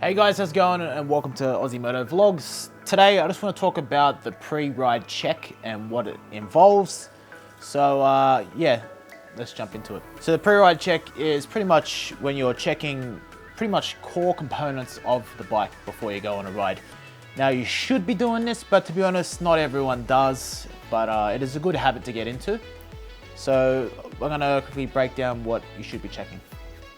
Hey guys, how's it going? And welcome to AussieMotoVlogs. Today I just want to talk about the pre-ride check and what it involves. So yeah, let's jump into it. So the pre-ride check is pretty much when you're checking pretty much core components of the bike before you go on a ride. Now you should be doing this, but to be honest, not everyone does, but it is a good habit to get into. So we're gonna quickly break down what you should be checking.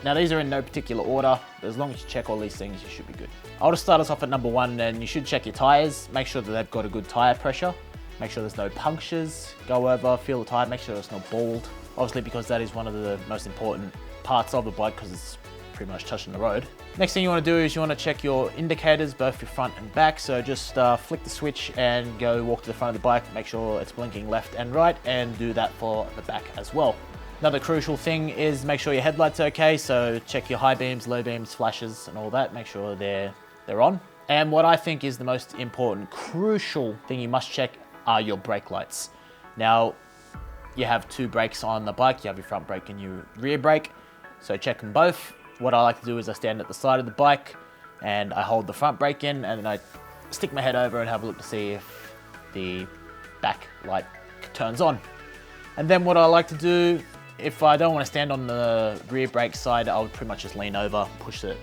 Now these are in no particular order, but as long as you check all these things, you should be good. I'll just start us off at number one, and you should check your tires. Make sure that they've got a good tire pressure. Make sure there's no punctures. Go over, feel the tire, make sure it's not bald. Obviously, because that is one of the most important parts of the bike because it's pretty much touching the road. Next thing you want to do is you want to check your indicators, both your front and back. So just flick the switch and go walk to the front of the bike. Make sure it's blinking left and right, and do that for the back as well. Another crucial thing is make sure your headlights are okay, so check your high beams, low beams, flashes and all that, make sure they're on. And what I think is the most important, crucial thing you must check are your brake lights. Now, you have two brakes on the bike, you have your front brake and your rear brake, so check them both. What I like to do is I stand at the side of the bike and I hold the front brake in, and then I stick my head over and have a look to see if the back light turns on. And then what I like to do, if I don't want to stand on the rear brake side, I would pretty much just lean over, push the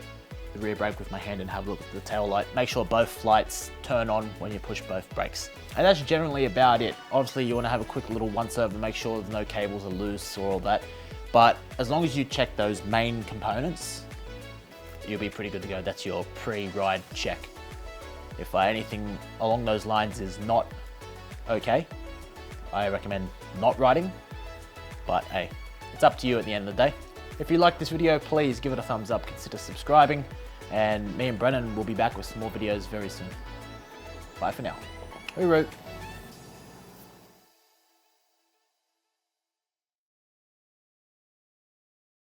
rear brake with my hand and have a look at the tail light. Make sure both lights turn on when you push both brakes. And that's generally about it. Obviously you want to have a quick little once over, make sure no cables are loose or all that. But as long as you check those main components, you'll be pretty good to go. That's your pre-ride check. If anything along those lines is not okay, I recommend not riding, but hey, it's up to you at the end of the day. If you like this video, please give it a thumbs up, consider subscribing, and me and Brennan will be back with some more videos very soon. Bye for now. Hooroo.